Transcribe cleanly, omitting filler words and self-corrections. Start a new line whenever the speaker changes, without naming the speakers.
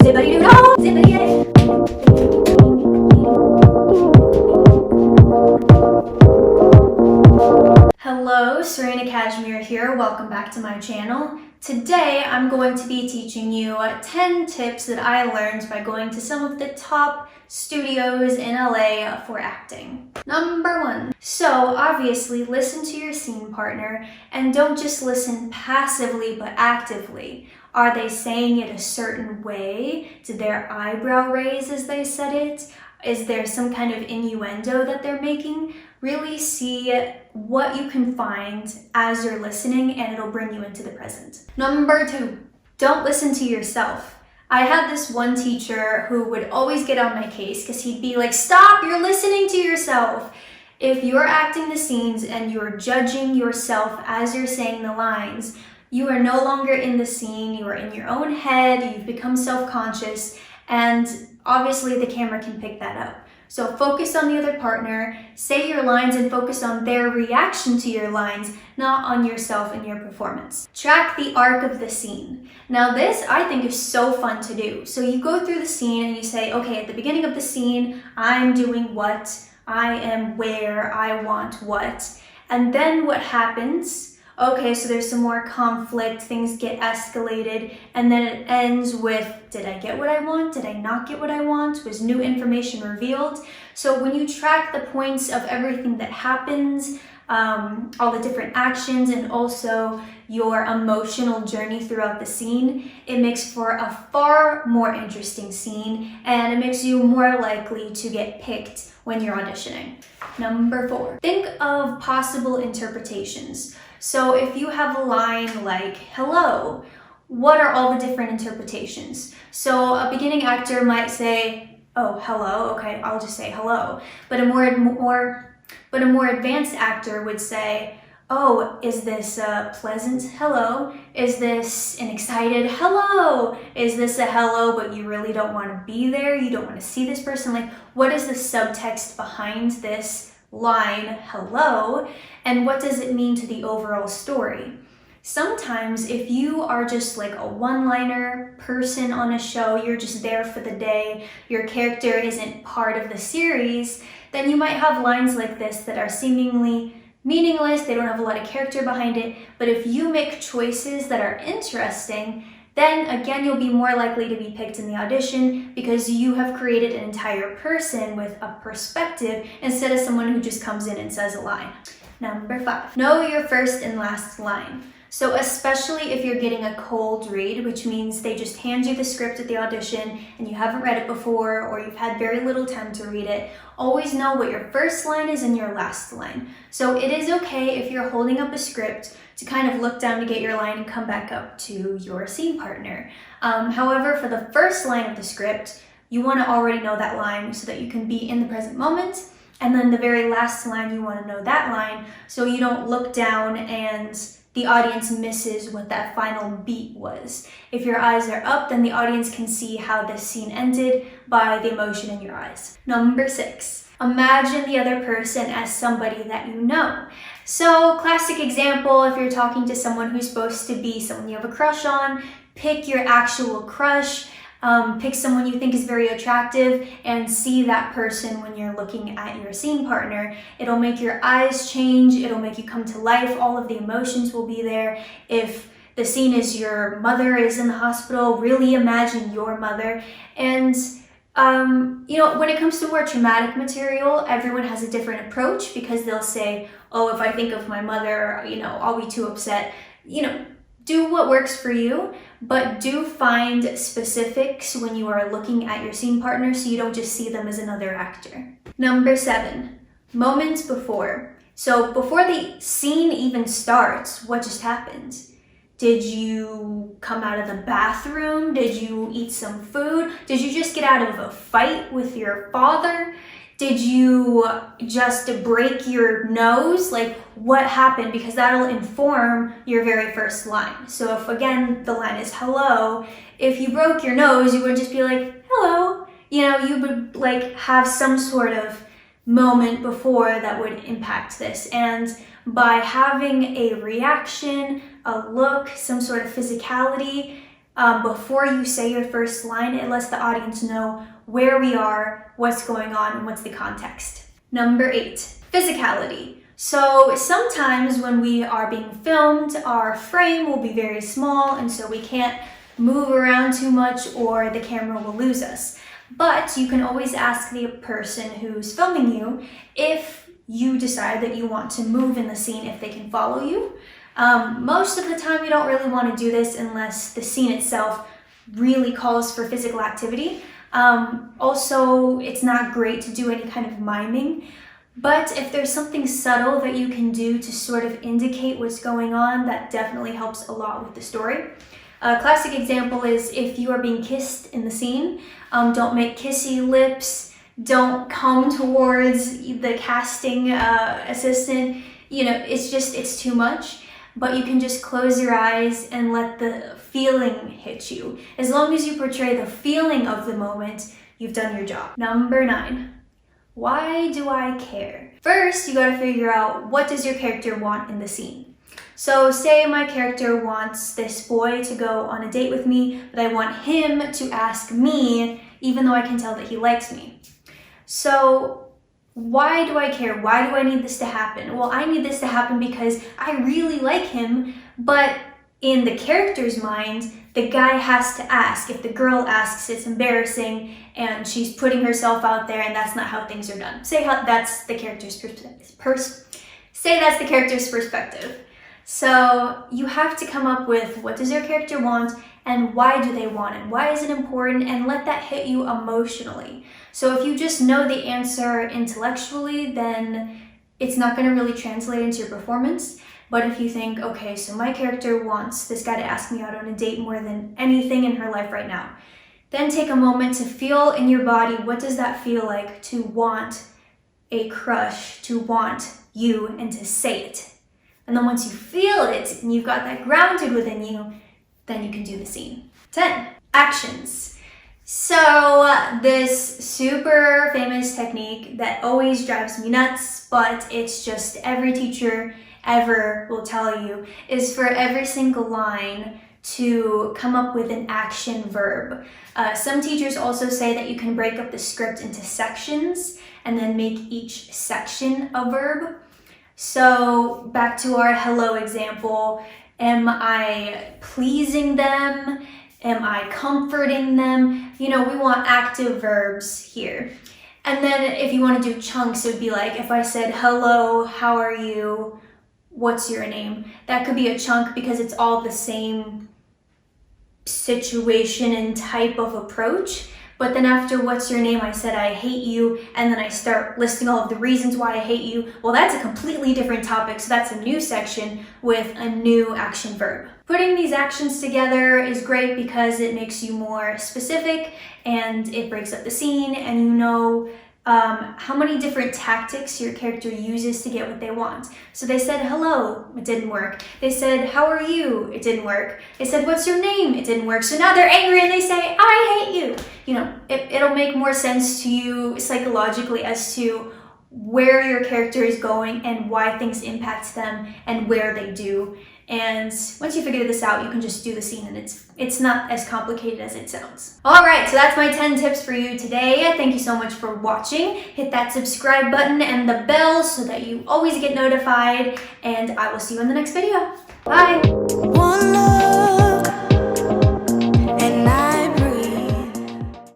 Zippity-doo-dah, zippity-yay. Hello, Serena Cashmere here. Welcome back to my channel. Today, I'm going to be teaching you 10 tips that I learned by going to some of the top studios in LA for acting. Number 1. So obviously, listen to your scene partner and don't just listen passively but actively. Are they saying it a certain way? Did their eyebrow raise as they said it? Is there some kind of innuendo that they're making? Really see what you can find as you're listening, and it'll bring you into the present. Number 2, don't listen to yourself. I had this one teacher who would always get on my case because he'd be like, stop, you're listening to yourself. If you're acting the scenes and you're judging yourself as you're saying the lines, you are no longer in the scene, you are in your own head, you've become self-conscious, and obviously the camera can pick that up. So focus on the other partner, say your lines, and focus on their reaction to your lines, not on yourself and your performance. Track the arc of the scene. Now this, I think, is so fun to do. So you go through the scene and you say, okay, at the beginning of the scene, I'm doing what, I am where, I want what. And then what happens? Okay, so there's some more conflict, things get escalated, and then it ends with, did I get what I want? Did I not get what I want? Was new information revealed? So when you track the points of everything that happens, all the different actions, and also your emotional journey throughout the scene, it makes for a far more interesting scene, and it makes you more likely to get picked when you're auditioning. Number 4, think of possible interpretations. So if you have a line like, hello, what are all the different interpretations? So a beginning actor might say, oh, hello, okay, I'll just say hello. But a more advanced actor would say, oh, is this a pleasant hello? Is this an excited hello? Is this a hello, but you really don't want to be there? You don't want to see this person? Like, what is the subtext behind this line, hello, and what does it mean to the overall story? Sometimes if you are just like a one-liner person on a show, you're just there for the day, your character isn't part of the series, then you might have lines like this that are seemingly meaningless, they don't have a lot of character behind it, but if you make choices that are interesting, then again, you'll be more likely to be picked in the audition because you have created an entire person with a perspective instead of someone who just comes in and says a line. Number 5, know your first and last line. So especially if you're getting a cold read, which means they just hand you the script at the audition and you haven't read it before or you've had very little time to read it, always know what your first line is and your last line. So it is okay if you're holding up a script to kind of look down to get your line and come back up to your scene partner. However, for the first line of the script, you want to already know that line so that you can be in the present moment. And then the very last line, you want to know that line so you don't look down and the audience misses what that final beat was. If your eyes are up, then the audience can see how this scene ended by the emotion in your eyes. Number 6, imagine the other person as somebody that you know. So, classic example, if you're talking to someone who's supposed to be someone you have a crush on, pick your actual crush, pick someone you think is very attractive and see that person when you're looking at your scene partner. It'll make your eyes change, it'll make you come to life, all of the emotions will be there. If the scene is your mother is in the hospital, really imagine your mother. And when it comes to more traumatic material, everyone has a different approach because they'll say, oh, if I think of my mother, I'll be too upset. Do what works for you, but do find specifics when you are looking at your scene partner so you don't just see them as another actor. Number 7, moments before. So before the scene even starts, what just happened? Did you come out of the bathroom? Did you eat some food? Did you just get out of a fight with your father? Did you just break your nose? Like, what happened? Because that'll inform your very first line. So if, again, the line is hello, if you broke your nose, you would just be like, hello. You would like have some sort of moment before that would impact this. And by having a reaction, a look, some sort of physicality, before you say your first line. It lets the audience know where we are, what's going on, and what's the context. Number 8, physicality. So sometimes when we are being filmed, our frame will be very small, and so we can't move around too much or the camera will lose us. But you can always ask the person who's filming you if you decide that you want to move in the scene, if they can follow you. Most of the time you don't really want to do this unless the scene itself really calls for physical activity. Also, it's not great to do any kind of miming, but if there's something subtle that you can do to sort of indicate what's going on, that definitely helps a lot with the story. A classic example is if you are being kissed in the scene, don't make kissy lips, don't come towards the casting assistant. You know, it's too much. But you can just close your eyes and let the feeling hit you. As long as you portray the feeling of the moment, you've done your job. Number 9, why do I care? First, you gotta figure out, what does your character want in the scene? So say my character wants this boy to go on a date with me, but I want him to ask me, even though I can tell that he likes me. So why do I care? Why do I need this to happen? Well, I need this to happen because I really like him, but in the character's mind, the guy has to ask. If the girl asks, it's embarrassing and she's putting herself out there, and that's not how things are done. Say that's the character's perspective. So you have to come up with, what does your character want and why do they want it? Why is it important? And let that hit you emotionally. So if you just know the answer intellectually, then it's not going to really translate into your performance. But if you think, okay, so my character wants this guy to ask me out on a date more than anything in her life right now, then take a moment to feel in your body, what does that feel like to want a crush, to want you, and to say it. And then once you feel it and you've got that grounded within you, then you can do the scene. 10, actions. So this super famous technique that always drives me nuts, but it's just every teacher ever will tell you, is for every single line to come up with an action verb. Some teachers also say that you can break up the script into sections and then make each section a verb. So back to our hello example, am I pleasing them? Am I comforting them? You know, we want active verbs here. And then if you want to do chunks, it would be like if I said, hello, how are you? What's your name? That could be a chunk because it's all the same situation and type of approach. But then after what's your name, I said, I hate you. And then I start listing all of the reasons why I hate you. Well, that's a completely different topic. So that's a new section with a new action verb. Putting these actions together is great because it makes you more specific and it breaks up the scene, and you know how many different tactics your character uses to get what they want. So they said hello, it didn't work. They said how are you, it didn't work. They said what's your name, it didn't work. So now they're angry and they say I hate you. You know, it'll make more sense to you psychologically as to where your character is going and why things impact them and where they do. And once you figure this out, you can just do the scene, and it's not as complicated as it sounds. All right, so that's my 10 tips for you today. Thank you so much for watching. Hit that subscribe button and the bell so that you always get notified, and I will see you in the next video. Bye.